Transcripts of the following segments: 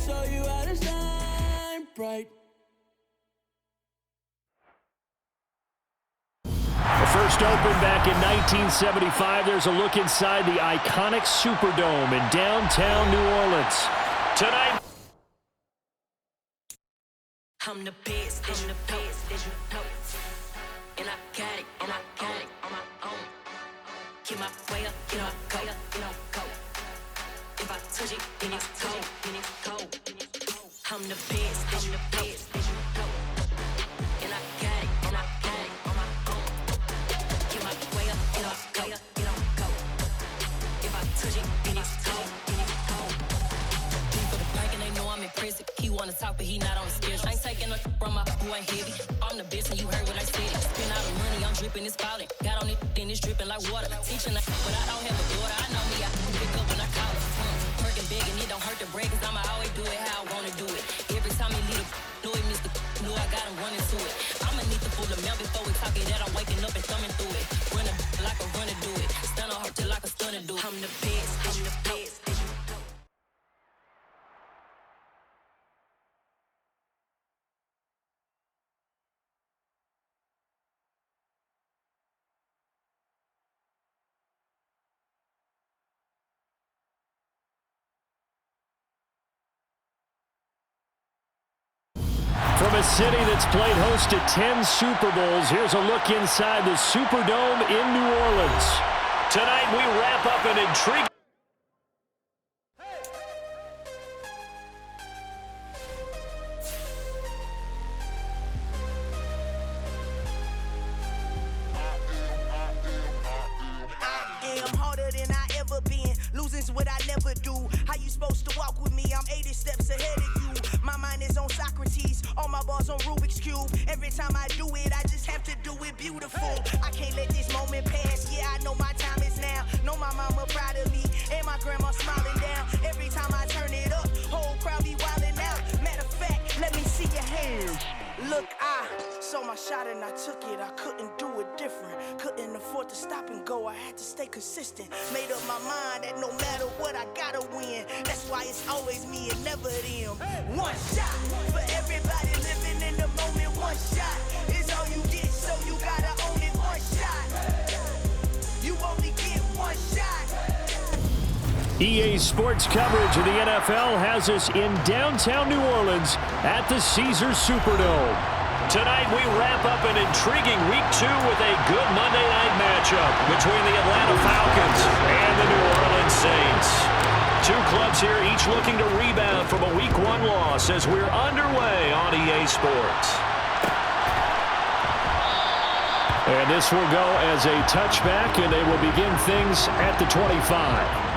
show you how to shine bright. First opened back in 1975. There's a look inside the iconic Superdome in downtown New Orleans. Tonight, I'm the best, I'm the best, and I got it, and I got it on my own. Get my way up, get up, go, go. If I touch it, then it's cold, then it's cold. I'm the best, I'm the best, and I got it, and I got it on my own. Get my way up, get up, go, go. If I touch it, then it's cold, then it's cold. For the bank and they know I'm in prison. He wanna talk, but he not on the schedule. I ain't taking no from my who ain't heavy. I'm the best, and you heard what I said. Spend all the money, I'm dripping, it's falling. Got on it, then it's dripping like water. Teaching, but I don't have a daughter. I know me, I can pick up when I call it. Working big, and it don't hurt to break, cause I'ma always do it how I wanna do it. Every time he leave the know it, Mr. Know I got him running to it. I'ma need the full amount before we talk it that I'm waking up and thumbing through it. Running like a runner do it. Stun on her till like a stunner do it. I'm the best, I'm the best. from a city that's played host to 10 Super Bowls, here's a look inside the Superdome in New Orleans. Tonight we wrap up an intriguing... Losing's what I never do. How you supposed to walk with me? I'm 80 steps ahead of you. My mind is on Socrates, all my balls on Rubik's Cube. Every time I do it, I just have to do it beautiful. I can't let this moment pass. Yeah, I know my time is now. Know my mama proud of me, and my grandma smiling down. Every time I turn it up, whole crowd be wilding out. Matter of fact, let me see your hands. Look, I saw my shot and I took it. I couldn't do it different. Couldn't afford to stop and go. I had to stay consistent. Made up my mind that no matter what, I gotta win. That's why it's always me and never them. One shot for everybody living in the moment. One shot is all you get, so you gotta own it. One shot. You only get one shot. EA Sports coverage of the NFL has us in downtown New Orleans at the Caesars Superdome. Tonight we wrap up an intriguing Week 2 with a good Monday night matchup between the Atlanta Falcons and the New Orleans Saints. Two clubs here each looking to rebound from a Week 1 loss as we're underway on EA Sports. And this will go as a touchback, and they will begin things at the 25.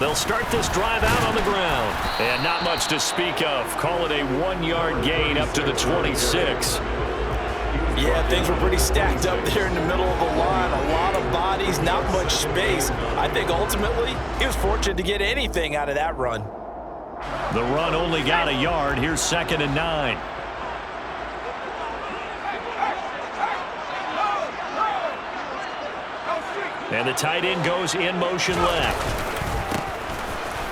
They'll start this drive out on the ground. And not much to speak of. Call it a 1-yard gain up to the 26. Yeah, things were pretty stacked up there in the middle of the line. A lot of bodies, not much space. I think ultimately he was fortunate to get anything out of that run. The run only got a yard. Here's 2nd and 9. And the tight end goes in motion left.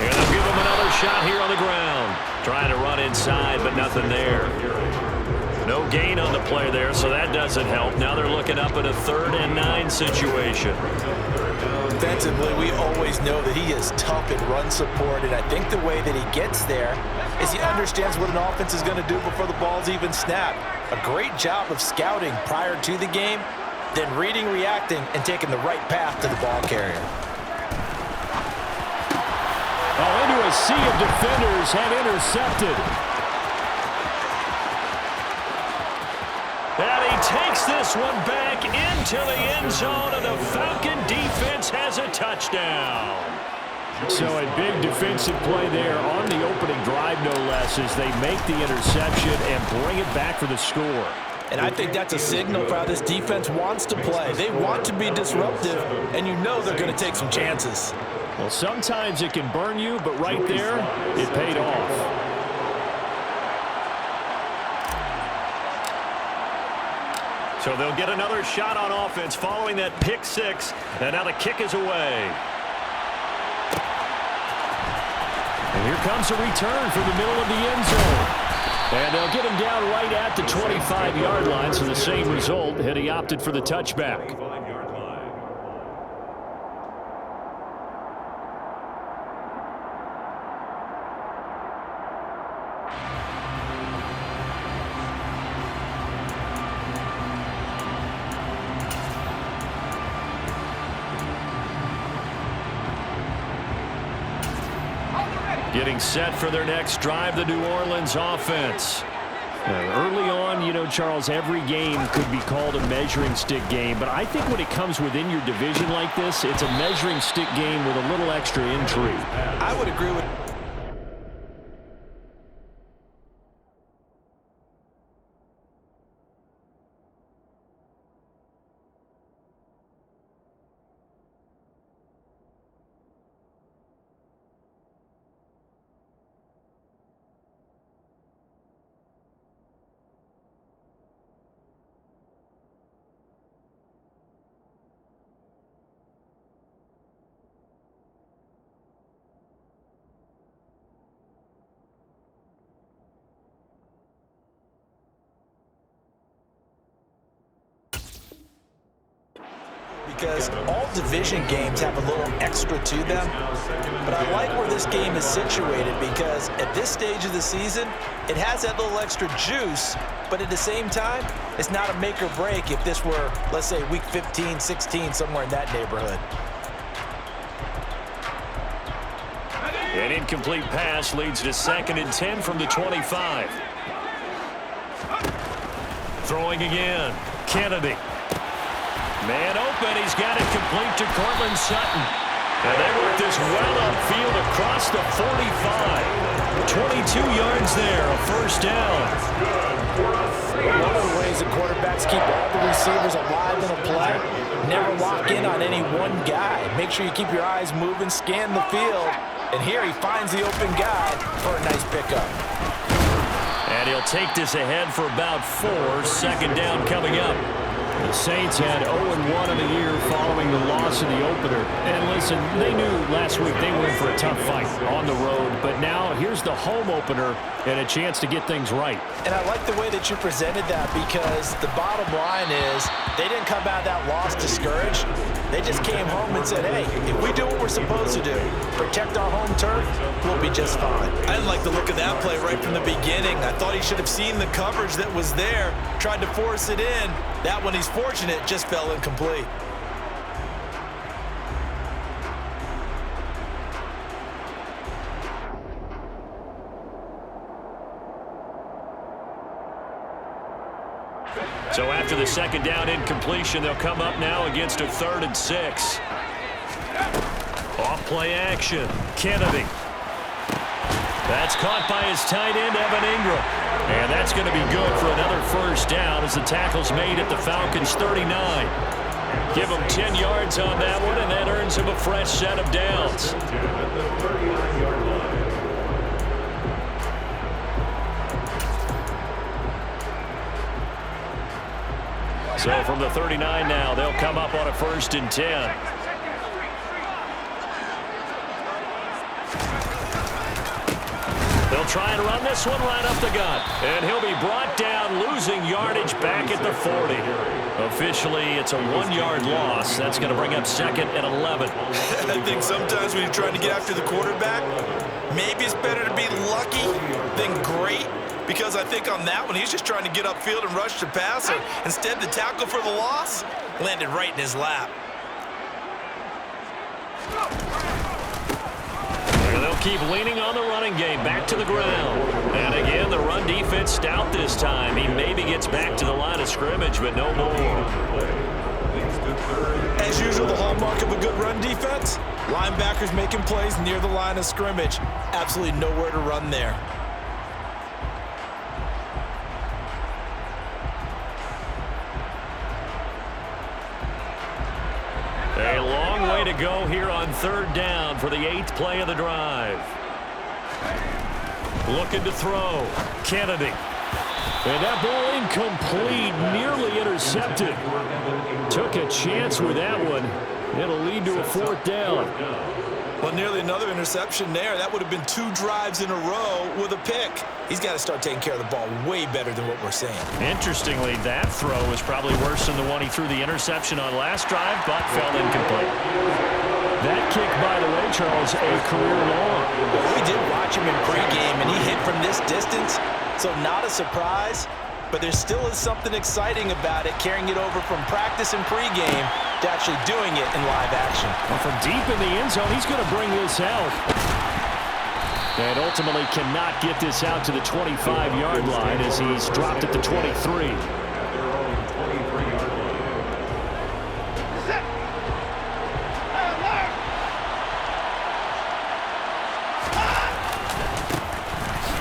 And they'll give him another shot here on the ground. Trying to run inside, but nothing there. No gain on the play there, so that doesn't help. Now they're looking up at a 3rd and 9 situation. Defensively, we always know that he is tough in run support, and I think the way that he gets there is he understands what an offense is going to do before the ball's even snapped. A great job of scouting prior to the game, then reading, reacting, and taking the right path to the ball carrier. Oh, into a sea of defenders and intercepted. And he takes this one back into the end zone, and the Falcon defense has a touchdown. So a big defensive play there on the opening drive, no less, as they make the interception and bring it back for the score. And I think that's a signal for how this defense wants to play. They want to be disruptive, and you know they're going to take some chances. Well, sometimes it can burn you, but right there, it paid off. So they'll get another shot on offense following that pick six, and now the kick is away. And here comes a return from the middle of the end zone. And they'll get him down right at the 25-yard line, so the same result, had he opted for the touchback. Getting set for their next drive, the New Orleans offense. Early on, you know, Charles, every game could be called a measuring stick game, but I think when it comes within your division like this, it's a measuring stick game with a little extra intrigue. I would agree with because all division games have a little extra to them. But I like where this game is situated because at this stage of the season, it has that little extra juice, but at the same time, it's not a make or break if this were, let's say, week 15, 16, somewhere in that neighborhood. An incomplete pass leads to 2nd and 10 from the 25. Throwing again. Kennedy. Man open. He's got it complete to Cortland Sutton. And they work this well upfield across the 45. 22 yards there, a first down. One of the ways the quarterbacks keep all the receivers alive in a play, never lock in on any one guy. Make sure you keep your eyes moving, scan the field. And here he finds the open guy for a nice pickup. And he'll take this ahead for about 4. 2nd down coming up. The Saints had 0-1 in the year following the loss of the opener. And listen, they knew last week they were in for a tough fight on the road. But now here's the home opener and a chance to get things right. And I like the way that you presented that because the bottom line is they didn't come out of that loss discouraged. They just came home and said, hey, if we do what we're supposed to do, protect our home turf, we'll be just fine. I didn't like the look of that play right from the beginning. I thought he should have seen the coverage that was there, tried to force it in. That one, he's fortunate, just fell incomplete. So after the 2nd down incompletion, they'll come up now against a 3rd and 6. Off play action. Kennedy. That's caught by his tight end, Evan Ingram. And that's going to be good for another first down as the tackle's made at the Falcons' 39. Give him 10 yards on that one, and that earns him a fresh set of downs. So from the 39 now, they'll come up on a 1st and 10. They'll try and run this one right up the gut. And he'll be brought down, losing yardage back at the 40. Officially, it's a 1-yard loss. That's going to bring up 2nd and 11. I think sometimes when you're trying to get after the quarterback, maybe it's better to be lucky than great. Because I think on that one, he's just trying to get upfield and rush the passer. Instead, the tackle for the loss landed right in his lap. And they'll keep leaning on the running game back to the ground. And again, the run defense stout this time. He maybe gets back to the line of scrimmage, but no more. As usual, the hallmark of a good run defense? Linebackers making plays near the line of scrimmage. Absolutely nowhere to run there. A long way to go here on 3rd down for the 8th play of the drive. Looking to throw. Kennedy. And that ball incomplete, nearly intercepted. Took a chance with that one. It'll lead to a 4th down. Well, nearly another interception there. That would have been 2 drives in a row with a pick. He's got to start taking care of the ball way better than what we're seeing. Interestingly, that throw was probably worse than the one he threw the interception on last drive, but fell incomplete. That kick, by the way, Charles, a career long. Well, we did watch him in pregame, and he hit from this distance, so not a surprise. But there still is something exciting about it, carrying it over from practice and pregame to actually doing it in live action. Well, from deep in the end zone, he's going to bring this out. And ultimately cannot get this out to the 25-yard line as he's dropped at the 23.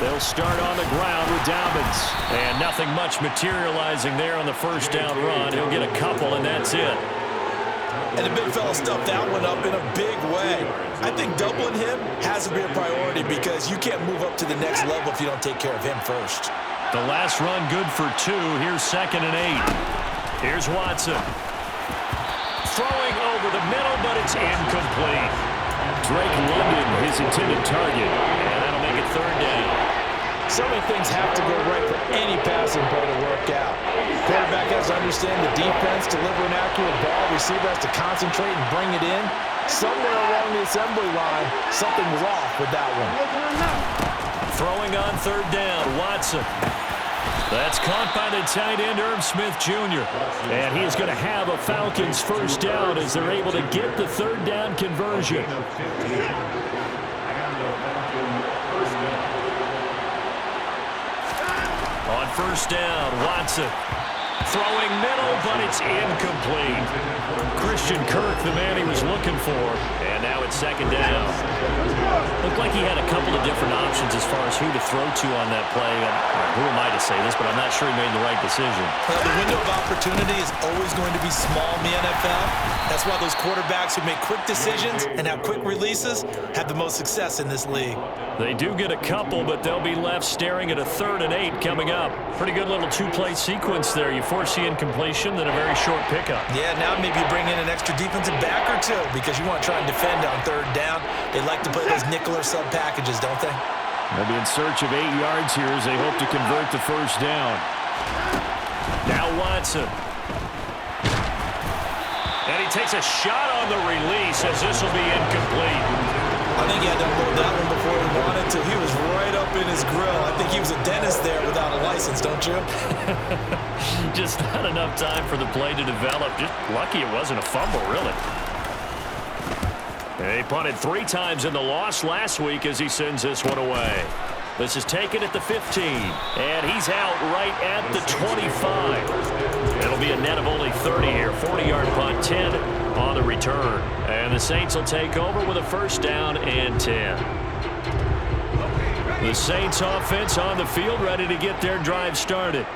They'll start on the ground with Dobbins. And nothing much materializing there on the 1st down run. He'll get a couple, and that's it. And the big fella stuffed that one up in a big way. I think doubling him has to be a priority because you can't move up to the next level if you don't take care of him first. The last run good for 2. Here's 2nd and 8. Here's Watson. Throwing over the middle, but it's incomplete. Drake London, his intended target. And that'll make it 3rd down. So many things have to go right for any passing play to work out. Quarterback has to understand the defense, deliver an accurate ball. Receiver has to concentrate and bring it in. Somewhere along the assembly line, something was off with that one. Throwing on 3rd down, Watson. That's caught by the tight end, Irv Smith Jr. And he is going to have a Falcons 1st down as they're able to get the 3rd down conversion. On 1st down, Watson. Throwing middle, but it's incomplete. Christian Kirk, the man he was looking for. And now it's 2nd down. Looked like he had a couple of different options as far as who to throw to on that play. And who am I to say this, but I'm not sure he made the right decision. Well, the window of opportunity is always going to be small in the NFL. That's why those quarterbacks who make quick decisions and have quick releases have the most success in this league. They do get a couple, but they'll be left staring at a 3rd and 8 coming up. Pretty good little 2-play sequence there. You force the incompletion, then a very short pickup. Yeah, now maybe you bring in an extra defensive back or 2 because you want to try and defend on 3rd down. They like to play those nickel or sub packages, don't they? They'll be in search of 8 yards here as they hope to convert the 1st down. Now Watson. And he takes a shot on the release as this will be incomplete. I think he had to unload that one before he wanted to. He was right up in his grill. I think he was a dentist there without a license, don't you? Just not enough time for the play to develop. Just lucky it wasn't a fumble, really. He punted 3 times in the loss last week as he sends this one away. This is taken at the 15, and he's out right at the 25. It'll be a net of only 30 here. 40-yard punt, 10 on the return. And the Saints will take over with a 1st down and 10. The Saints offense on the field, ready to get their drive started.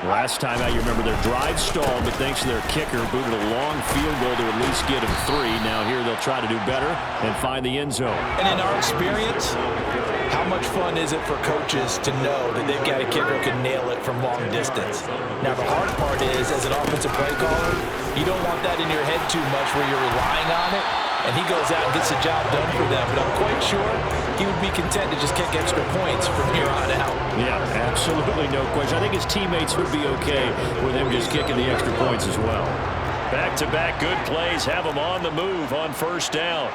Last time out, you remember their drive stalled, but thanks to their kicker, booted a long field goal to at least get him 3. Now here they'll try to do better and find the end zone. And in our experience, how much fun is it for coaches to know that they've got a kicker who can nail it from long distance? Now, the hard part is, as an offensive play caller, you don't want that in your head too much where you're relying on it, and he goes out and gets the job done for them. But I'm quite sure he would be content to just kick extra points from here on out. Yeah, absolutely no question. I think his teammates would be okay with him just kicking the extra points as well. Back-to-back good plays have him on the move on 1st down.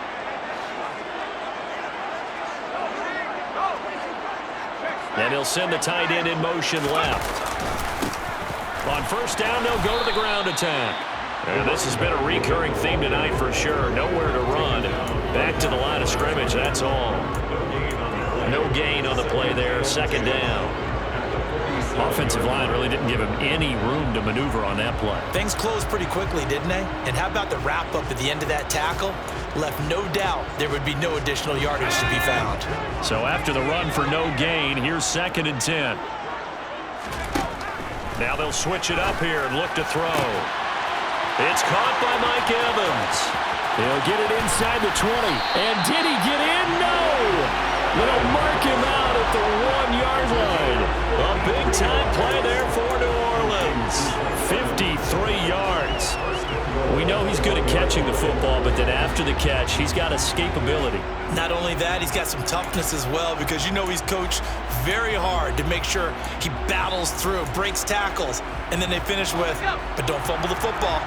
And he'll send the tight end in motion left. On 1st down, they'll go to the ground attack. And this has been a recurring theme tonight for sure. Nowhere to run. Back to the line of scrimmage, that's all. No gain on the play there, 2nd down. Offensive line really didn't give him any room to maneuver on that play. Things closed pretty quickly, didn't they? And how about the wrap-up at the end of that tackle? Left no doubt there would be no additional yardage to be found. So after the run for no gain, here's 2nd and 10. Now they'll switch it up here and look to throw. It's caught by Mike Evans. He'll get it inside the 20. And did he get in? No! They'll mark him out at the 1-yard line. A big-time play there for New Orleans. 53 yards. We know he's good at catching the football, but then after the catch, he's got escapability. Not only that, he's got some toughness as well, because you know he's coached very hard to make sure he battles through, breaks tackles, and then they finish with, but don't fumble the football.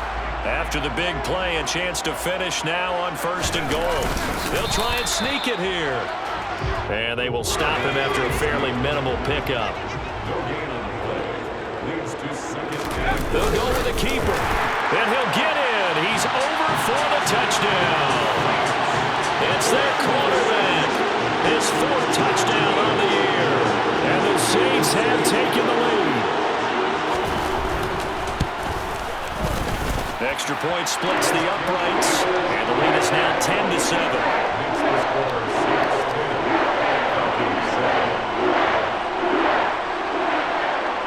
After the big play, a chance to finish now on 1st and goal. They'll try and sneak it here. And they will stop him after a fairly minimal pickup. They'll go with the keeper. And he'll get in. He's over for the touchdown. It's their quarterback. His 4th touchdown on the year. And the Saints have taken the lead. Extra point splits the uprights. And the lead is now 10-7.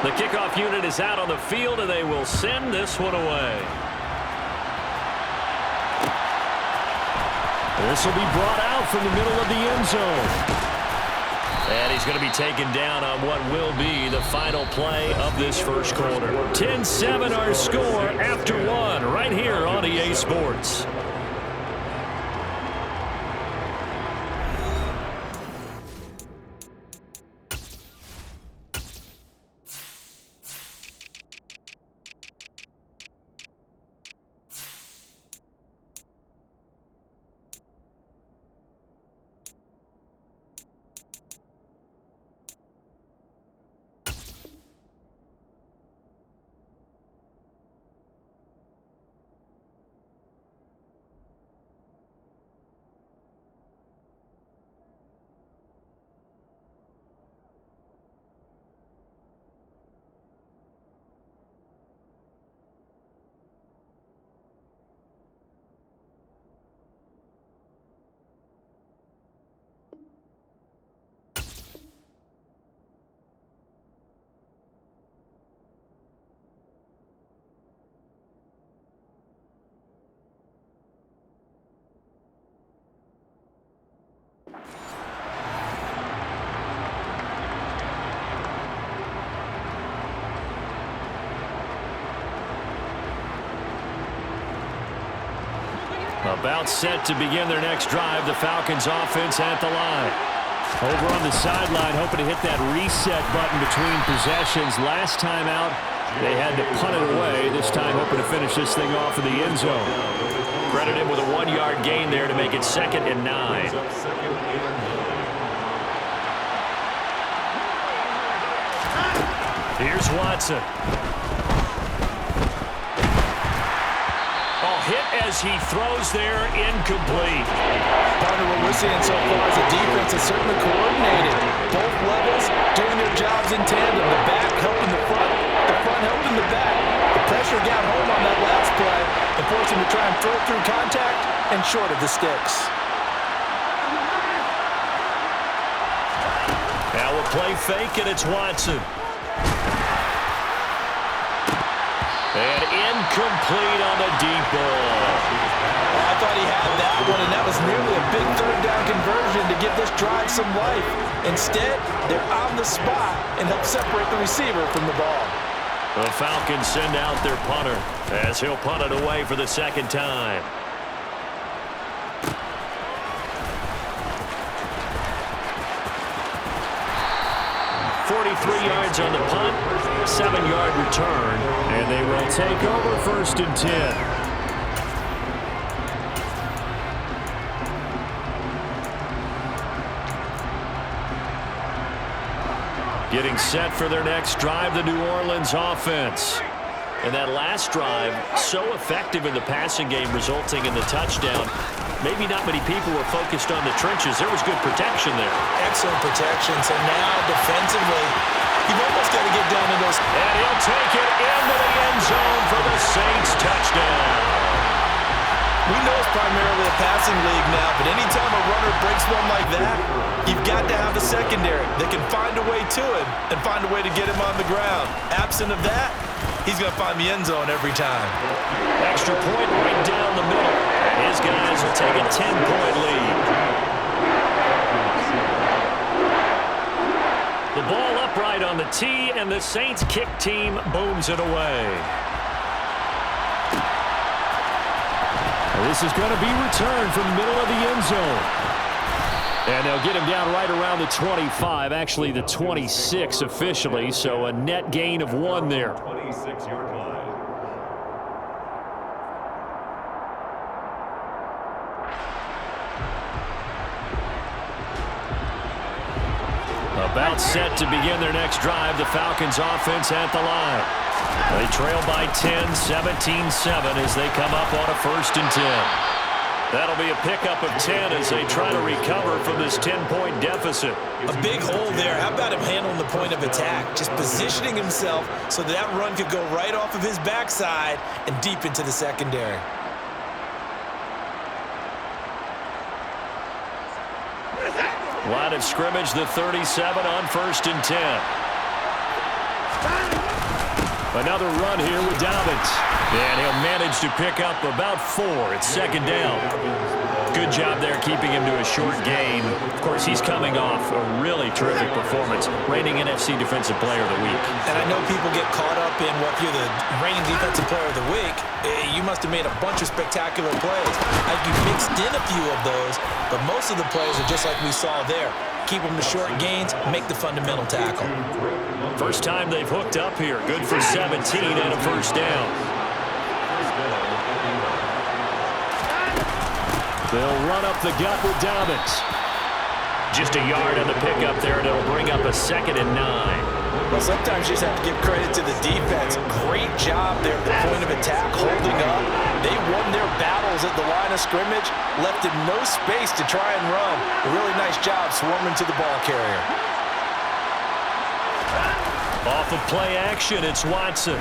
The kickoff unit is out on the field, and they will send this one away. This will be brought out from the middle of the end zone. And he's going to be taken down on what will be the final play of this first quarter. 10-7 our score after 1 right here on EA Sports. About set to begin their next drive. The Falcons offense at the line. Over on the sideline, hoping to hit that reset button between possessions. Last time out, they had to punt it away. This time hoping to finish this thing off in the end zone. Credit him with a 1-yard gain there to make it 2nd and 9. Here's Watson. Hit as he throws there, incomplete. Partner, what we're seeing so far is the defense is certainly coordinated. Both levels doing their jobs in tandem. The back helping the front helping the back. The pressure got home on that last play and forced him to try and throw through contact and short of the sticks. Now a play fake, and it's Watson. And incomplete on the deep ball. I thought he had that one, and that was nearly a big 3rd down conversion to give this drive some life. Instead, they're on the spot and help separate the receiver from the ball. The Falcons send out their punter as he'll punt it away for the 2nd time. Yards on the punt, 7-yard return, and they will take over 1st and 10. Getting set for their next drive, the New Orleans offense. And that last drive, so effective in the passing game, resulting in the touchdown. Maybe not many people were focused on the trenches. There was good protection there. Excellent protection. So now defensively, You've almost got to get down to those. And he'll take it into the end zone for the Saints touchdown. We know it's primarily a passing league now, but anytime a runner breaks one like that, you've got to have a secondary that can find a way to him and find a way to get him on the ground. Absent of that, he's going to find the end zone every time. Extra point right down the middle. And his guys will take a 10-point lead. The ball upright on the tee, and the Saints kick team booms it away. This is going to be returned from the middle of the end zone. And they'll get him down right around the 25, actually the 26 officially, so a net gain of 1 there. 26-yard line. About set to begin their next drive, the Falcons offense at the line. They trail by 10, 17-7 as they come up on a 1st and 10. That'll be a pickup of 10 as they try to recover from this 10-point deficit. A big hole there. How about him handling the point of attack? Just positioning himself so that run could go right off of his backside and deep into the secondary. Line of scrimmage, the 37 on 1st and 10. Another run here with Dobbins. And he'll manage to pick up about 4. It's 2nd down. Good job there keeping him to a short gain. Of course, he's coming off a really terrific performance. Reigning NFC Defensive Player of the Week. And I know people get caught up in what you're the reigning Defensive Player of the Week. You must have made a bunch of spectacular plays. You mixed in a few of those, but most of the plays are just like we saw there. Keep them to short gains, make the fundamental tackle. First time they've hooked up here. Good for 17 and a 1st down. They'll run up the gut with Dobbins. Just a yard on the pickup there, and it'll bring up a 2nd and 9. Well, sometimes you just have to give credit to the defense. Great job there at the point of attack, holding up. They won their battles at the line of scrimmage, left him no space to try and run. A really nice job swarming to the ball carrier. Off of play action, it's Watson.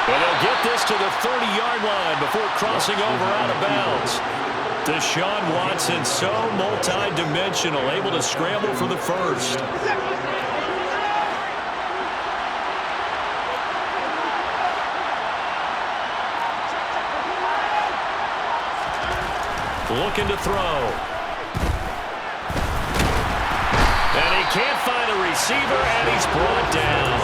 And they'll get this to the 30-yard line before crossing over out of bounds. Deshaun Watson, so multi-dimensional, able to scramble for the 1st. Looking to throw. And he can't find a receiver, and he's brought down.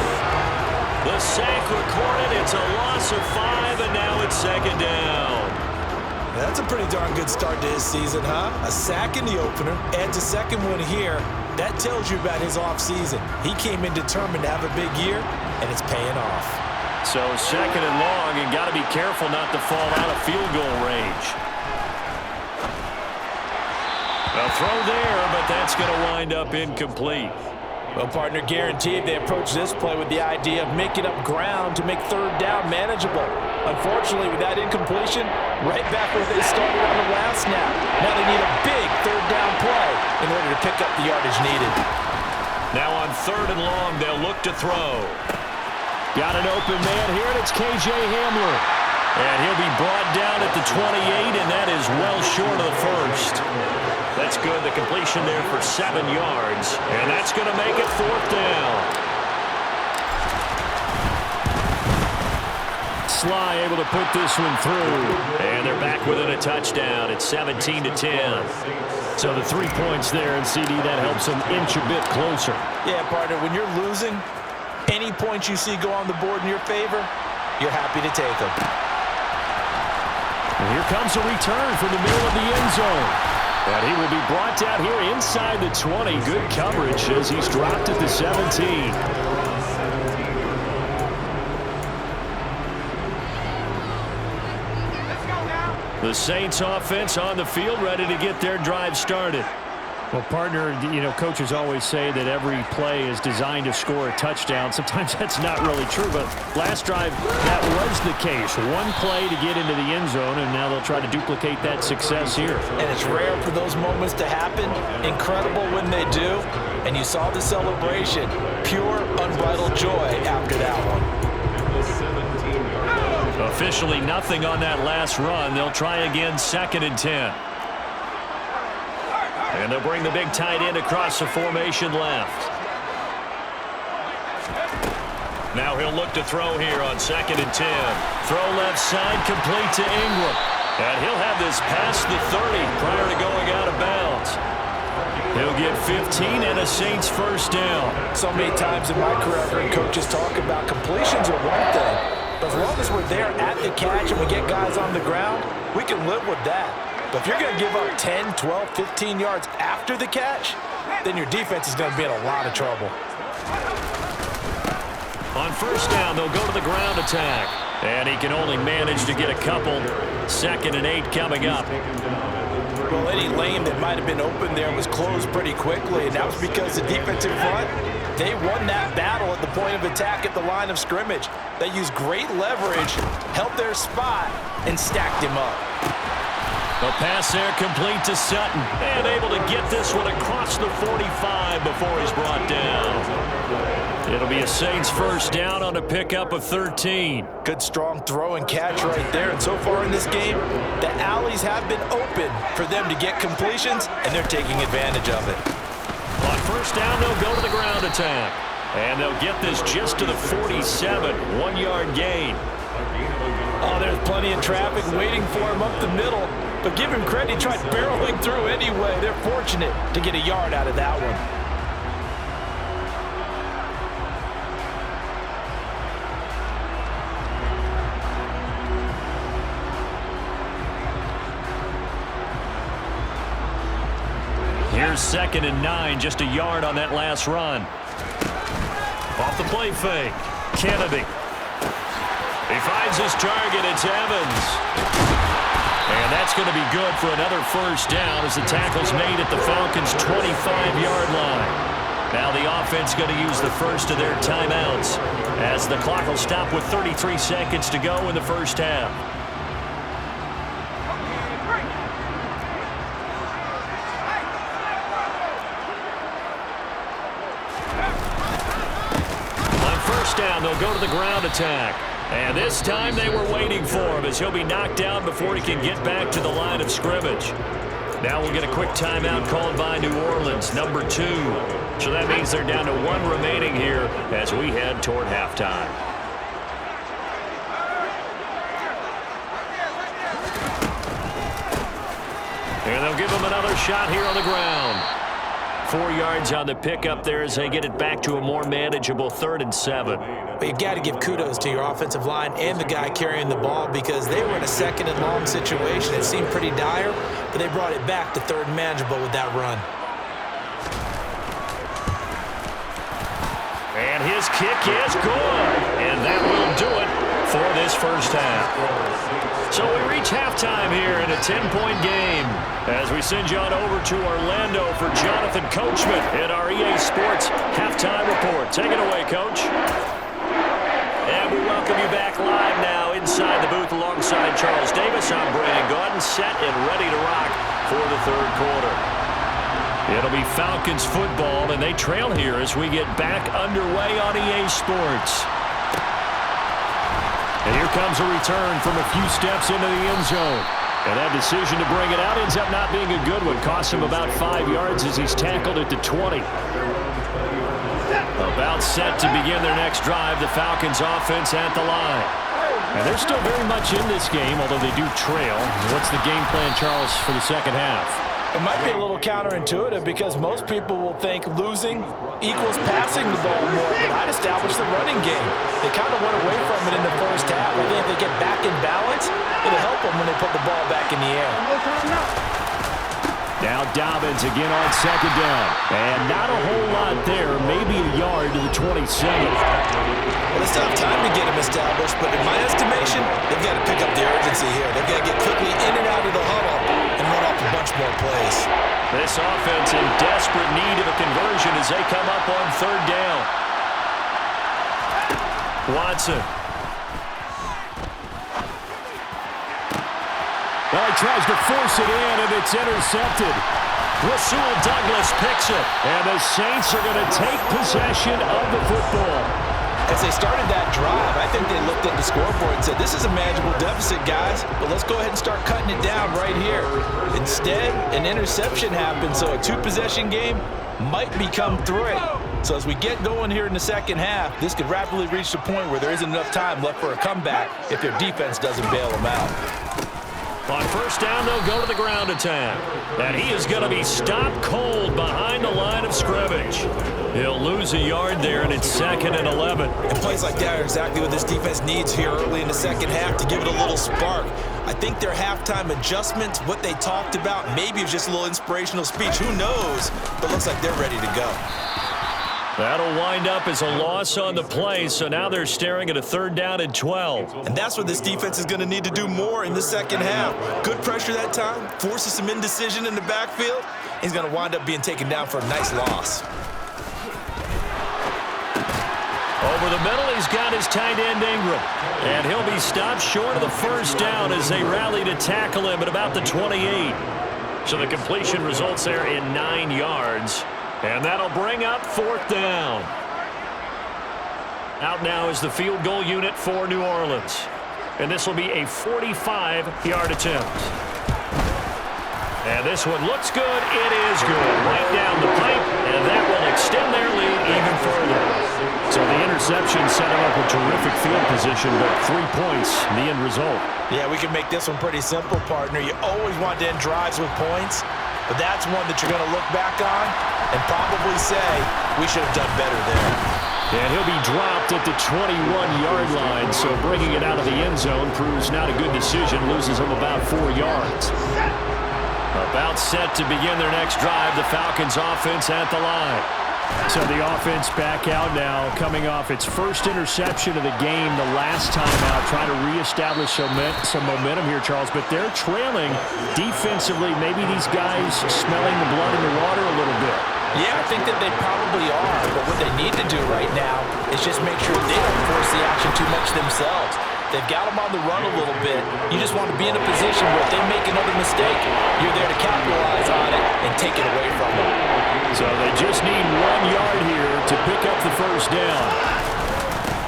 The sack recorded. It's a loss of 5, and now it's 2nd down. That's a pretty darn good start to his season, huh? A sack in the opener, adds a 2nd one here. That tells you about his offseason. He came in determined to have a big year, and it's paying off. So 2nd and long, and got to be careful not to fall out of field goal range. A throw there, but that's going to wind up incomplete. Well, partner, guaranteed they approach this play with the idea of making up ground to make 3rd down manageable. Unfortunately, with that incompletion, right back where they started on the last snap. Now they need a big 3rd down play in order to pick up the yardage needed. Now on 3rd and long, they'll look to throw. Got an open man here, and it's K.J. Hamler. And he'll be brought down at the 28, and that is well short of the 1st. That's good. The completion there for 7 yards. And that's going to make it 4th down. Sly able to put this one through. And they're back within a touchdown. It's 17-10. So the 3 points there, and CD, that helps them inch a bit closer. Yeah, partner, when you're losing, any points you see go on the board in your favor, you're happy to take them. And here comes a return from the middle of the end zone. And he will be brought down here inside the 20. Good coverage as he's dropped at the 17. The Saints offense on the field, ready to get their drive started. Well, partner, coaches always say that every play is designed to score a touchdown. Sometimes that's not really true, but last drive, that was the case. One play to get into the end zone, and now they'll try to duplicate that success here. And it's rare for those moments to happen. Incredible when they do. And you saw the celebration. Pure, unbridled joy after that one. Officially nothing on that last run. They'll try again, 2nd and 10. And they'll bring the big tight end across the formation left. Now he'll look to throw here on 2nd and 10. Throw left side, complete to Ingram. And he'll have this past the 30 prior to going out of bounds. He'll get 15 and a Saints first down. So many times in my career, I've heard coaches talk about completions are one thing. But as long as we're there at the catch and we get guys on the ground, we can live with that. But if you're going to give up 10, 12, 15 yards after the catch, then your defense is going to be in a lot of trouble. On first down, they'll go to the ground attack. And he can only manage to get a couple. 2nd and 8 coming up. Well, any lane that might have been open there was closed pretty quickly, and that was because the defensive front, they won that battle at the point of attack at the line of scrimmage. They used great leverage, held their spot, and stacked him up. A pass there complete to Sutton. And able to get this one across the 45 before he's brought down. It'll be a Saints first down on a pickup of 13. Good strong throw and catch right there. And so far in this game, the alleys have been open for them to get completions, and they're taking advantage of it. On first down, they'll go to the ground attack. And they'll get this just to the 47. 1-yard gain. Oh, there's plenty of traffic waiting for him up the middle. But give him credit, he tried barreling through anyway. They're fortunate to get a yard out of that one. Here's 2nd and 9, just a yard on that last run. Off the play fake, Kennedy. He finds his target, it's Evans. And that's going to be good for another first down as the tackle's made at the Falcons' 25-yard line. Now the offense going to use the first of their timeouts as the clock will stop with 33 seconds to go in the first half. On first down, they'll go to the ground attack. And this time they were waiting for him as he'll be knocked down before he can get back to the line of scrimmage. Now we'll get a quick timeout called by New Orleans, number 2. So that means they're down to 1 remaining here as we head toward halftime. And they'll give him another shot here on the ground. 4 yards on the pickup there as they get it back to a more manageable 3rd and 7. But you've got to give kudos to your offensive line and the guy carrying the ball because they were in a 2nd and long situation. It seemed pretty dire, but they brought it back to 3rd and manageable with that run. And his kick is good. And that will do it for this first half. So we reach halftime here in a 10-point game as we send you on over to Orlando for Jonathan Coachman in our EA Sports Halftime Report. Take it away, Coach. And we welcome you back live now inside the booth alongside Charles Davis. I'm Brandon Gaudin, set and ready to rock for the 3rd quarter. It'll be Falcons football, and they trail here as we get back underway on EA Sports. And here comes a return from a few steps into the end zone. And that decision to bring it out ends up not being a good one. Costs him about 5 yards as he's tackled at the 20. About set to begin their next drive, the Falcons offense at the line. And they're still very much in this game, although they do trail. What's the game plan, Charles, for the second half? It might be a little counterintuitive because most people will think losing equals passing the ball more, but I'd establish the running game. They kind of went away from it in the first half. I think if they get back in balance, it'll help them when they put the ball back in the air. Now Dobbins again on second down. And not a whole lot there, maybe a yard to the 27. Well, it's tough time to get them established, but in my estimation, they've got to pick up the urgency here. They've got to get quickly in and out of the huddle and run off a bunch more plays. This offense in desperate need of a conversion as they come up on third down. Watson. Well, he tries to force it in, and it's intercepted. Rasul Douglas picks it, and the Saints are going to take possession of the football. As they started that drive, I think they looked at the scoreboard and said, this is a manageable deficit, guys, but let's go ahead and start cutting it down right here. Instead, an interception happened, so a two-possession game might become three. So as we get going here in the second half, this could rapidly reach the point where there isn't enough time left for a comeback if their defense doesn't bail them out. On first down, they'll go to the ground attack. And he is going to be stopped cold behind the line of scrimmage. He'll lose a yard there, and it's 2nd and 11. And plays like that are exactly what this defense needs here early in the second half to give it a little spark. I think their halftime adjustments, what they talked about, maybe it was just a little inspirational speech. Who knows? But looks like they're ready to go. That'll wind up as a loss on the play, so now they're staring at a 3rd down and 12. And that's what this defense is going to need to do more in the second half. Good pressure that time, forces some indecision in the backfield. He's going to wind up being taken down for a nice loss. Over the middle, he's got his tight end Ingram. And he'll be stopped short of the first down as they rally to tackle him at about the 28. So the completion results there in 9 yards. And that'll bring up 4th down. Out now is the field goal unit for New Orleans. And this will be a 45-yard attempt. And this one looks good. It is good. Right down the pipe, and that will extend their lead even further. So the interception set him up a terrific field position, but 3 points, the end result. Yeah, we can make this one pretty simple, partner. You always want to end drives with points, but that's one that you're going to look back on and probably say, we should have done better there. And he'll be dropped at the 21-yard line, so bringing it out of the end zone proves not a good decision, loses him about 4 yards. About set to begin their next drive, the Falcons offense at the line. So the offense back out now, coming off its first interception of the game the last time out, trying to reestablish some momentum here, Charles, but they're trailing defensively. Maybe these guys smelling the blood in the water a little bit. Yeah, I think that they probably are, but what they need to do right now is just make sure they don't force the action too much themselves. They've got them on the run a little bit. You just want to be in a position where if they make another mistake, you're there to capitalize on it and take it away from them. So they just need 1 yard here to pick up the first down.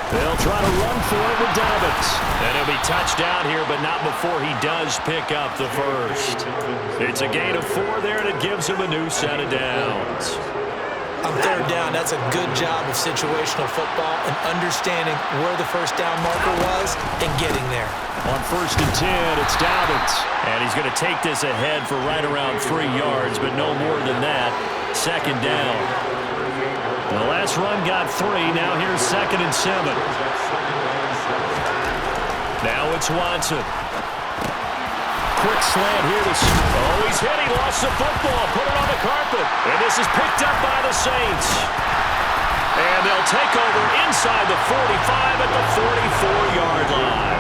They'll try to run for it with Dobbins. And he'll be touched out here, but not before he does pick up the first. It's a gain of 4 there, and it gives him a new set of downs. On third down, that's a good job of situational football and understanding where the first down marker was and getting there. On 1st and 10, it's Dobbins. And he's going to take this ahead for right around 3 yards, but no more than that. 2nd down. The last run got 3. Now here's 2nd and 7. Now it's Watson. Quick slant here to... Oh, he's hit. He lost the football. Put it on the carpet. And this is picked up by the Saints. And they'll take over inside the 45 at the 44-yard line.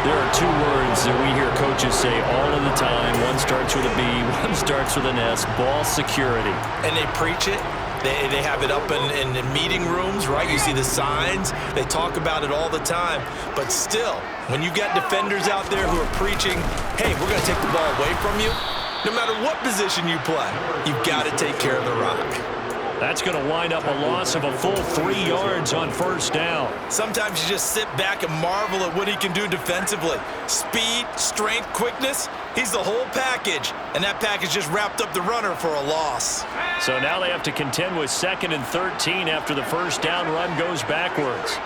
There are 2 words that we hear coaches say all of the time. One starts with a B, one starts with an S. Ball security. And they preach it. They have it up in meeting rooms, right? You see the signs. They talk about it all the time. But still, when you got defenders out there who are preaching, hey, we're going to take the ball away from you, no matter what position you play, you've got to take care of the rock. That's going to wind up a loss of a full 3 yards on first down. Sometimes you just sit back and marvel at what he can do defensively. Speed, strength, quickness, he's the whole package. And that package just wrapped up the runner for a loss. So now they have to contend with 2nd and 13 after the first down run goes backwards.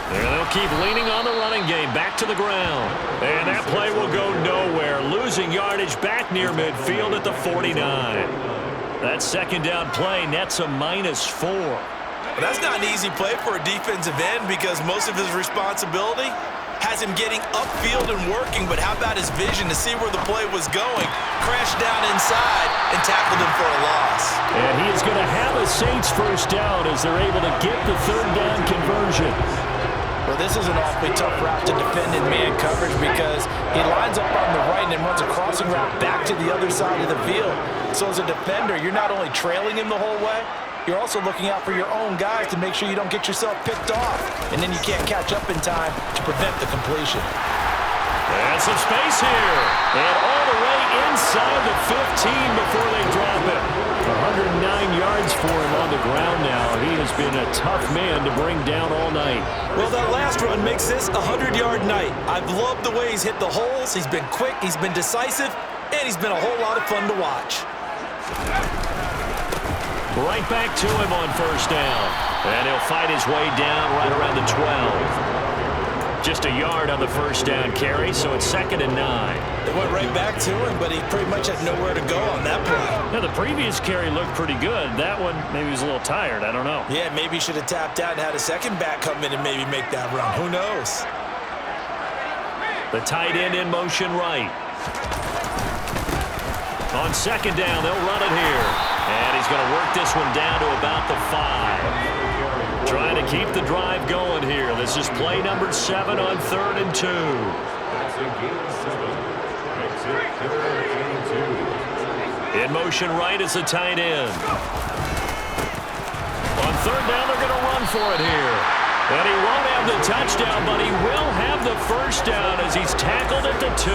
And they'll keep leaning on the running game, back to the ground. And that play will go nowhere, losing yardage back near midfield at the 49. That 2nd down play nets a -4. But that's not an easy play for a defensive end because most of his responsibility has him getting upfield and working, but how about his vision to see where the play was going, crashed down inside, and tackled him for a loss. And he is going to have a Saints first down as they're able to get the 3rd down conversion. Well, this is an awfully tough route to defend in man coverage because he lines up on the right and then runs a crossing route back to the other side of the field. So as a defender, you're not only trailing him the whole way, you're also looking out for your own guys to make sure you don't get yourself picked off. And then you can't catch up in time to prevent the completion. And some space here. And all the way inside the 15 before they drop it. 109 yards for him on the ground now. He has been a tough man to bring down all night. Well, that last run makes this a 100-yard night. I've loved the way he's hit the holes. He's been quick, he's been decisive, and he's been a whole lot of fun to watch. Right back to him on first down. And he'll fight his way down right around the 12. Just a yard on the first down carry, so it's 2nd and 9. It went right back to him, but he pretty much had nowhere to go on that play. Now, the previous carry looked pretty good. That one, maybe he was a little tired. I don't know. Yeah, maybe he should have tapped out and had a second back come in and maybe make that run. Who knows? The tight end in motion right. On second down, they'll run it here. And he's going to work this one down to about the 5. Trying to keep the drive going here. This is play number 7 on 3rd and 2. In motion right is the tight end. On 3rd down, they're going to run for it here. And he won't have the touchdown, but he will have the first down as he's tackled at the 2.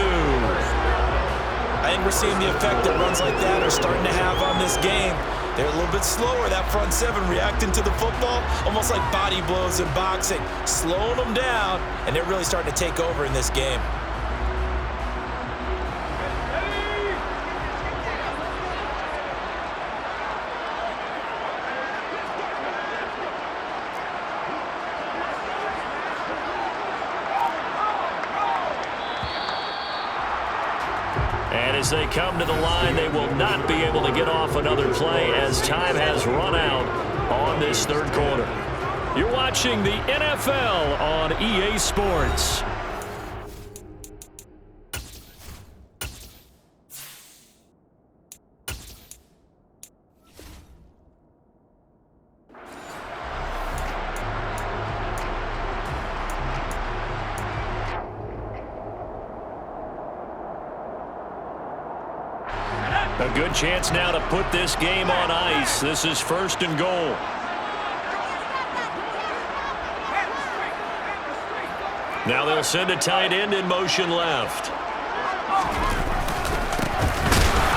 I think we're seeing the effect that runs like that are starting to have on this game. They're a little bit slower, that front 7 reacting to the football, almost like body blows in boxing, slowing them down, and they're really starting to take over in this game. And as they come to the line, they will not be able to get off another play as time has run out on this 3rd quarter. You're watching the NFL on EA Sports. A good chance now to put this game on ice. This is 1st and goal. Now they'll send a tight end in motion left.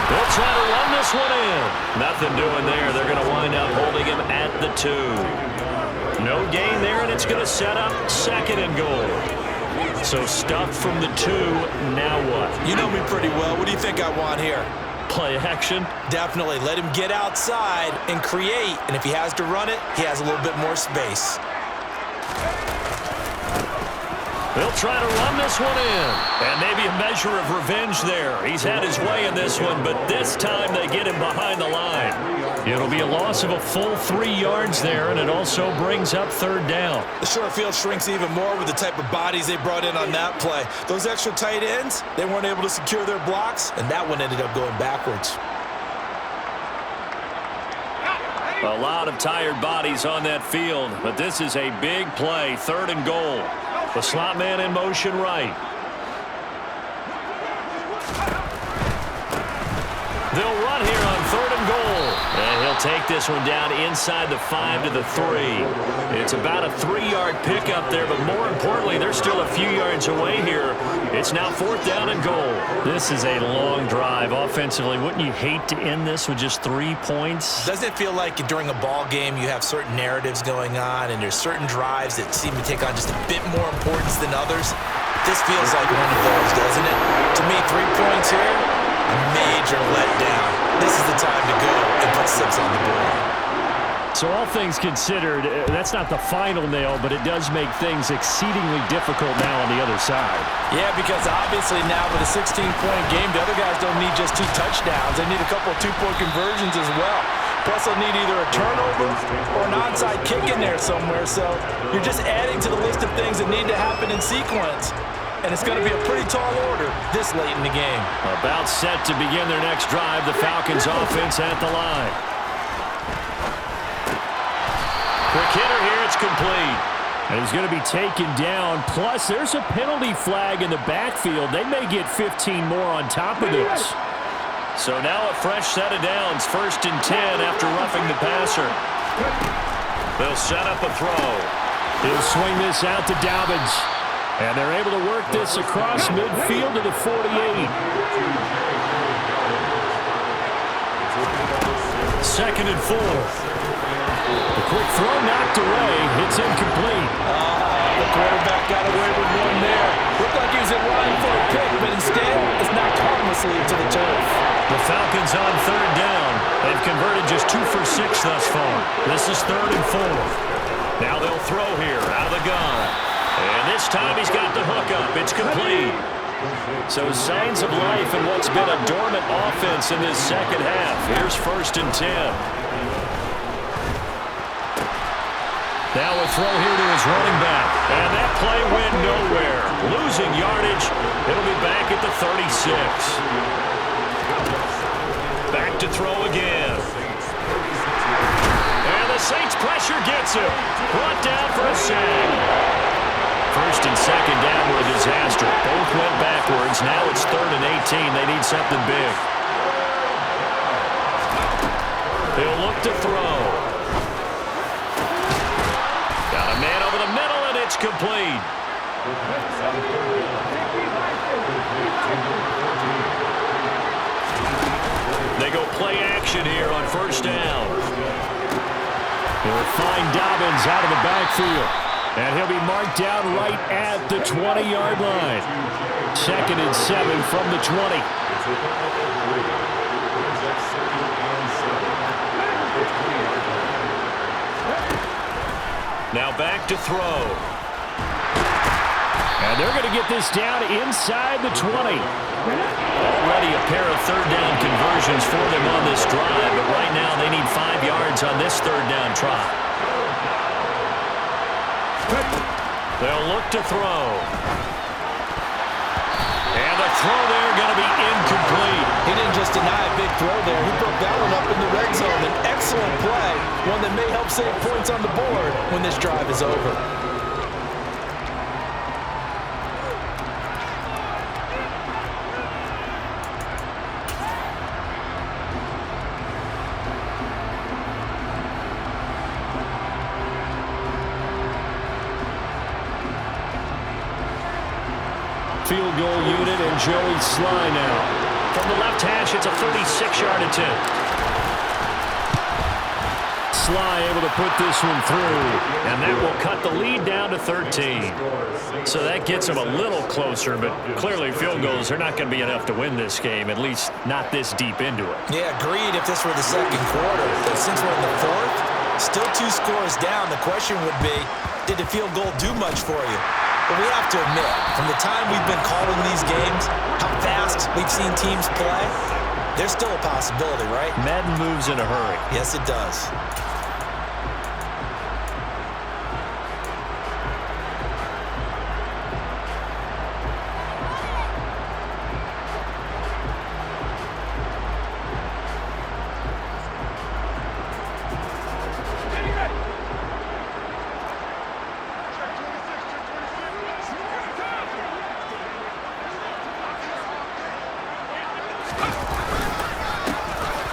They'll try to run this one in. Nothing doing there. They're going to wind up holding him at the 2. No gain there, and it's going to set up 2nd and goal. So stuffed from the 2. Now what? You know me pretty well. What do you think I want here? Play action? Definitely. Let him get outside and create. And if he has to run it, he has a little bit more space. They'll try to run this one in. And maybe a measure of revenge there. He's had his way in this one, but this time they get him behind the line. It'll be a loss of a full 3 yards there, and it also brings up 3rd down. The short field shrinks even more with the type of bodies they brought in on that play. Those extra tight ends, they weren't able to secure their blocks, and that one ended up going backwards. A lot of tired bodies on that field, but this is a big play, 3rd and goal. The slot man in motion right. They'll run here on 3rd and goal. And he'll take this one down inside the 5 to the 3. It's about a 3-yard pickup there, but more importantly, they're still a few yards away here. It's now 4th down and goal. This is a long drive offensively. Wouldn't you hate to end this with just 3 points? Doesn't it feel like during a ball game you have certain narratives going on and there's certain drives that seem to take on just a bit more importance than others? This feels like one of those, doesn't it? To me, 3 points here, a major letdown. This is the time to go and put 6 on the board. So all things considered, that's not the final nail, but it does make things exceedingly difficult now on the other side. Yeah, because obviously now with a 16-point game, the other guys don't need just 2 touchdowns. They need a couple of 2-point conversions as well. Plus, they'll need either a turnover or an onside kick in there somewhere. So you're just adding to the list of things that need to happen in sequence. And it's going to be a pretty tall order this late in the game. About set to begin their next drive, the Falcons offense at the line. Quick hitter here, it's complete. And he's going to be taken down. Plus, there's a penalty flag in the backfield. They may get 15 more on top of this. So now a fresh set of downs. 1st and 10 after roughing the passer. They'll set up a throw. He'll swing this out to Dobbins. And they're able to work this across midfield to the 48. 2nd and 4. The quick throw knocked away. It's incomplete. The quarterback got away with one there. Looked like he was in line for a pick, but instead it's knocked harmlessly to the turf. The Falcons on 3rd down. They've converted just 2 for 6 thus far. This is 3rd and 4. Now they'll throw here out of the gun. And this time he's got the hook up. It's complete. So signs of life in what's been a dormant offense in this second half. Here's 1st and 10. Now a throw here to his running back. And that play went nowhere. Losing yardage. It'll be back at the 36. Back to throw again. And the Saints pressure gets him. Brought down for a sack. 1st and 2nd down were a disaster. Both went backwards. Now it's 3rd and 18. They need something big. They'll look to throw. Got a man over the middle, and it's complete. They go play action here on 1st down. They'll find Dobbins out of the backfield. And he'll be marked down right at the 20-yard line. 2nd and 7 from the 20. Now back to throw. And they're going to get this down inside the 20. Already a pair of 3rd down conversions for them on this drive, but right now they need 5 yards on this 3rd down try. They'll look to throw. And the throw there going to be incomplete. He didn't just deny a big throw there. He broke that one up in the red zone. An excellent play. One that may help save points on the board when this drive is over. Field goal unit and Joey Sly now. From the left hash, it's a 36-yard attempt. Sly able to put this one through, and that will cut the lead down to 13. So that gets them a little closer, but clearly field goals are not going to be enough to win this game, at least not this deep into it. Yeah, agreed if this were the 2nd quarter. But since we're in the 4th, still 2 scores down, the question would be, did the field goal do much for you? But we have to admit, from the time we've been calling these games, how fast we've seen teams play, there's still a possibility, right? Madden moves in a hurry. Yes, it does.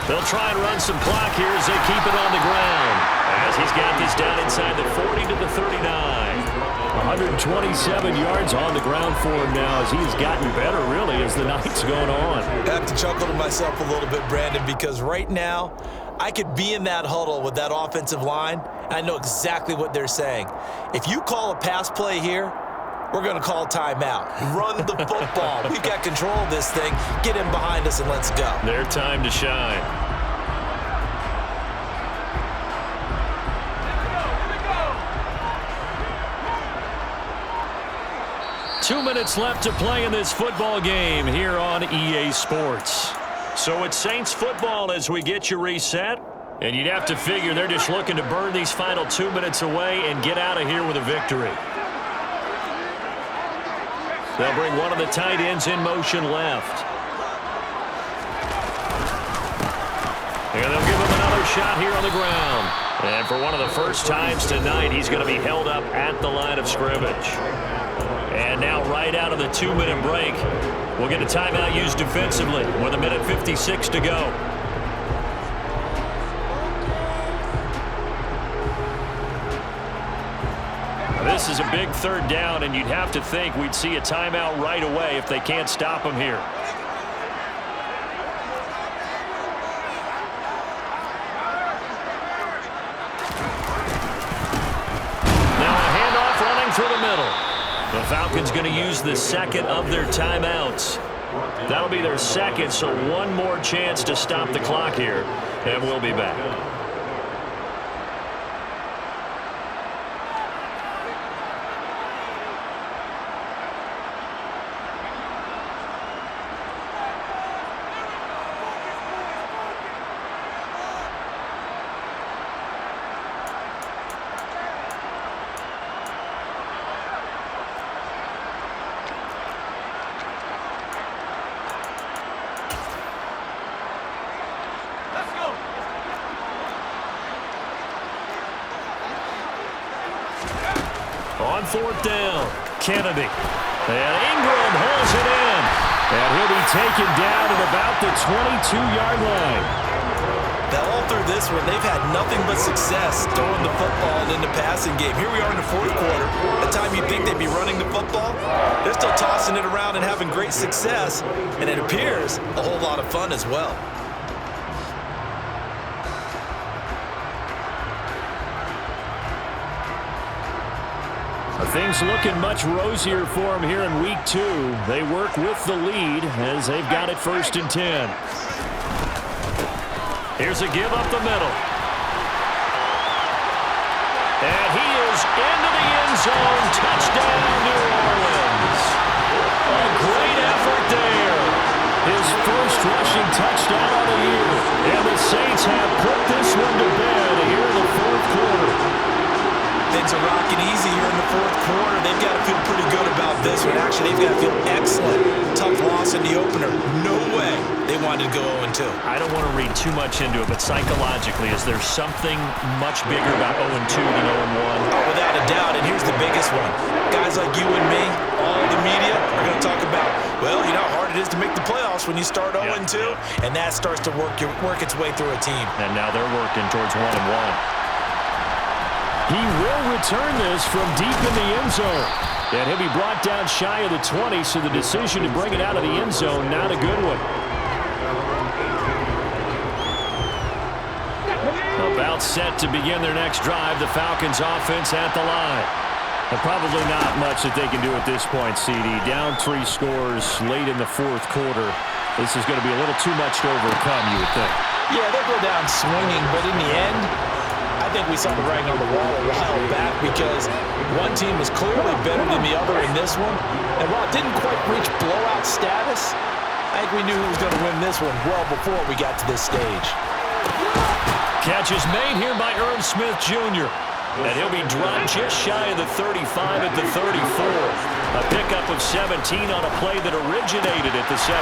They'll try and run some clock here as they keep it on the ground. As he's got this down inside the 40 to the 39. 127 yards on the ground for him now as he's gotten better, really, as the night's going on. I have to chuckle to myself a little bit, Brandon, because right now I could be in that huddle with that offensive line, and I know exactly what they're saying. If you call a pass play here, we're going to call timeout. Run the football. We've got control of this thing. Get in behind us and let's go. Their time to shine. Two minutes left to play in this football game here on EA Sports. So it's Saints football as we get you reset. And you'd have to figure they're just looking to burn these final 2 minutes away and get out of here with a victory. They'll bring one of the tight ends in motion left. And they'll give him another shot here on the ground. And for one of the first times tonight, he's going to be held up at the line of scrimmage. And now right out of the 2-minute break, we'll get a timeout used defensively with 1:56 to go. This is a big third down, and you'd have to think we'd see a timeout right away if they can't stop him here. Now a handoff running through the middle. The Falcons going to use the second of their timeouts. That'll be their second, so one more chance to stop the clock here, and we'll be back. On fourth down, Kennedy. And Ingram holds it in. And he'll be taken down at about the 22-yard line. Now, all through this one, they've had nothing but success throwing the football in the passing game. Here we are in the fourth quarter. The time you think they'd be running the football, they're still tossing it around and having great success. And it appears a whole lot of fun as well. Things looking much rosier for them here in week 2. They work with the lead as they've got it 1st and 10. Here's a give up the middle. And he is into the end zone. Touchdown, New Orleans. A great effort there. His first rushing touchdown of the year. And the Saints have put this one to bed here in the 4th quarter. Things are rocking easy here in the 4th quarter. They've got to feel pretty good about this one. Actually, they've got to feel excellent. Tough loss in the opener. No way they wanted to go 0-2. I don't want to read too much into it, but psychologically, is there something much bigger about 0-2 than 0-1? Oh, without a doubt, and here's the biggest one. Guys like you and me, all the media, are going to talk about, well, you know how hard it is to make the playoffs when you start 0-2, and that starts to work its way through a team. And now they're working towards 1-1. He will return this from deep in the end zone. And he'll be brought down shy of the 20, so the decision to bring it out of the end zone, not a good one. About set to begin their next drive, the Falcons offense at the line. And probably not much that they can do at this point, CD. Down 3 scores late in the 4th quarter. This is going to be a little too much to overcome, you would think. Yeah, they'll go down swinging, but in the end, I think we saw the writing on the wall a while back because one team was clearly better than the other in this one. And while it didn't quite reach blowout status, I think we knew who was going to win this one well before we got to this stage. Catch is made here by Irv Smith Jr. And he'll be dropped just shy of the 35 at the 34. A pickup of 17 on a play that originated at the 17.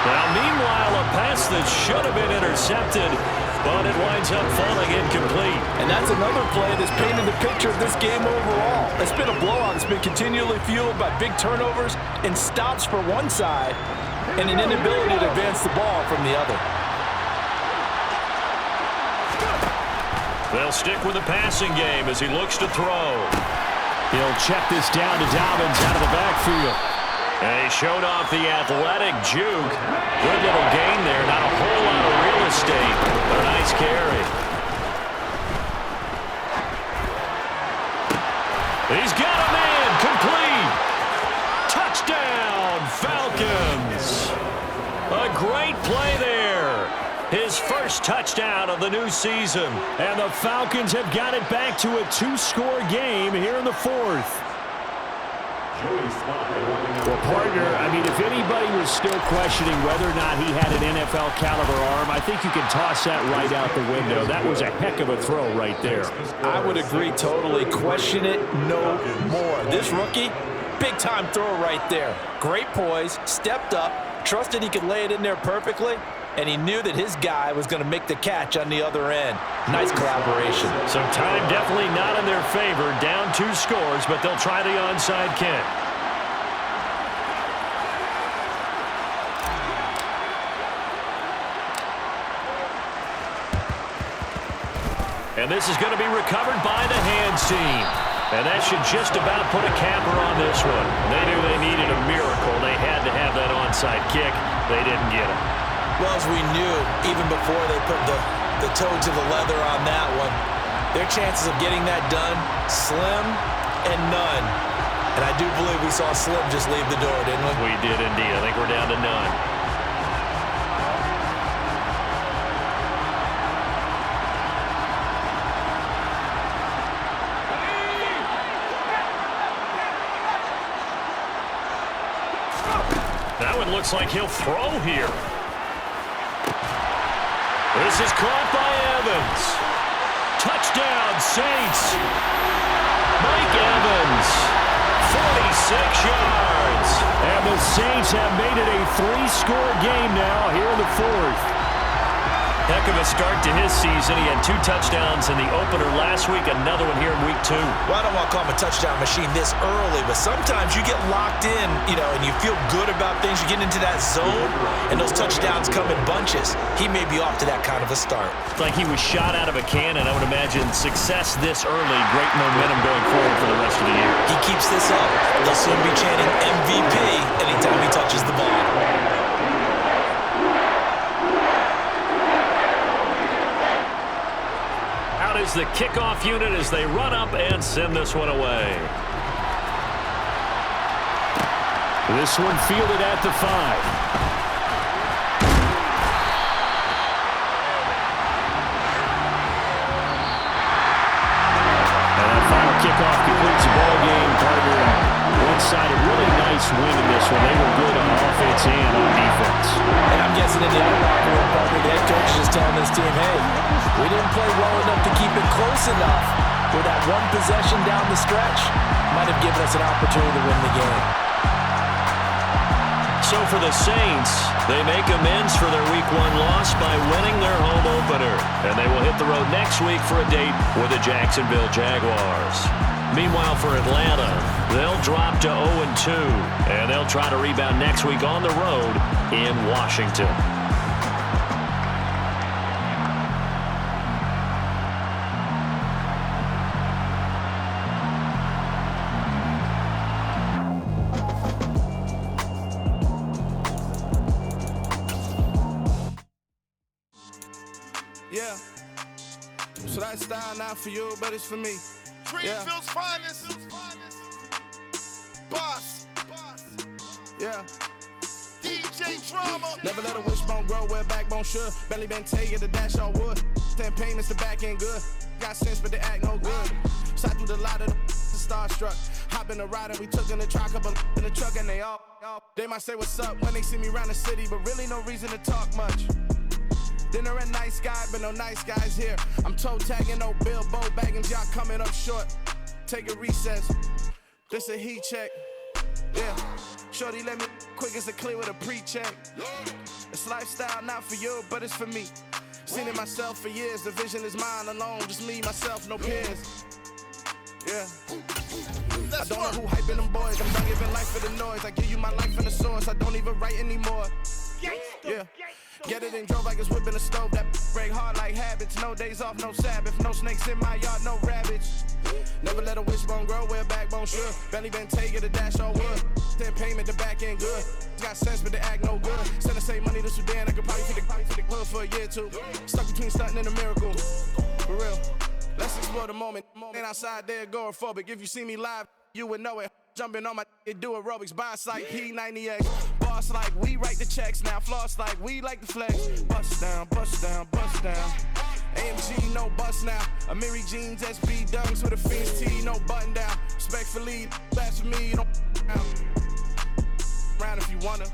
Now, meanwhile, a pass that should have been intercepted, but it winds up falling incomplete. And that's another play that's painted the picture of this game overall. It's been a blowout. It's been continually fueled by big turnovers and stops for one side and an inability to advance the ball from the other. They'll stick with the passing game as he looks to throw. He'll check this down to Dobbins out of the backfield. And he showed off the athletic juke. Good little gain there. Not a whole lot of real estate, but a nice carry. He's got a man. Complete. Touchdown, Falcons. A great play there. His first touchdown of the new season. And the Falcons have got it back to a 2-score game here in the 4th. Well, partner, I mean, if anybody was still questioning whether or not he had an NFL caliber arm, I think you can toss that right out the window. That was a heck of a throw right there. I would agree totally. Question it no more. This rookie, big-time throw right there. Great poise, stepped up, trusted he could lay it in there perfectly, and he knew that his guy was going to make the catch on the other end. Nice collaboration. So time definitely not in their favor. Down 2 scores, but they'll try the onside kick. And this is going to be recovered by the hands team. And that should just about put a capper on this one. They knew they needed a miracle. They had to have that onside kick. They didn't get it. Well, as we knew, even before they put the toe to the leather on that one, their chances of getting that done, slim and none. And I do believe we saw Slim just leave the door, didn't we? We did indeed. I think we're down to none. That one looks like he'll throw here. This is caught by Evans. Touchdown, Saints. Mike Evans, 46 yards. And the Saints have made it a 3-score game now here in the 4th. Heck of a start to his season. He had 2 touchdowns in the opener last week, another one here in week 2. Well, I don't want to call him a touchdown machine this early, but sometimes you get locked in, and you feel good about things. You get into that zone, and those touchdowns come in bunches. He may be off to that kind of a start. It's like he was shot out of a cannon. I would imagine success this early, great momentum going forward for the rest of the year. He keeps this up. They'll soon be chanting MVP anytime he touches the ball. Is the kickoff unit as they run up and send this one away. This one fielded at the 5. And that final kickoff completes the ball game, partner. One side, a really nice win in this one. They were good on offense and on defense. And I'm guessing in the other locker room, partner, the head coach is just telling this team, hey, we didn't play well enough to keep it close enough where that one possession down the stretch might have given us an opportunity to win the game. So for the Saints, they make amends for their Week 1 loss by winning their home opener. And they will hit the road next week for a date with the Jacksonville Jaguars. Meanwhile, for Atlanta, they'll drop to 0-2, and they'll try to rebound next week on the road in Washington. Yeah. So that style not for you, but it's for me. Greenfield's finest. Boss. Yeah. DJ Drama. Never let a wishbone grow where backbone should. Belly been taking the dash all wood. 10 payments, the back end good. Got sense, but they act no good. Shot through the lot of the starstruck. Hop in the ride and we took in the truck, couple in the truck, and they might say what's up when they see me around the city, but really no reason to talk much. Dinner a nice guy, but no nice guys here. I'm toe tagging, no Bilbo Baggins, y'all coming up short. Take a recess. This a heat check. Yeah. Shorty let me quick as a clear with a pre-check. It's lifestyle not for you, but it's for me. Seen it myself for years. The vision is mine alone. Just me, myself, no peers. Yeah. I don't know who hyping them boys. I'm done giving life for the noise. I give you my life in the source. I don't even write anymore. Yeah. Get it and drove like it's whipping a stove. That break hard like habits. No days off, no Sabbath. No snakes in my yard, no rabbits. Never let a wishbone grow where backbone should. Belly been taking the dash all wood. 10 payment, the back end good. Got sense, but they act no good. Send the same money to Sudan. I could probably feed the club for a year or two. Stuck between stunting and a miracle. For real. Let's explore the moment. Ain't outside there agoraphobic. If you see me live, you would know it. Jumping on my do aerobics, buy like P90X. Boss like we write the checks now. Floss like we like the flex. Bust down, bust down, bust down. AMG, no bust now. Amiri jeans, SB dunks with a Fiends T, no button down. Respectfully, blasphemy, don't round if you wanna.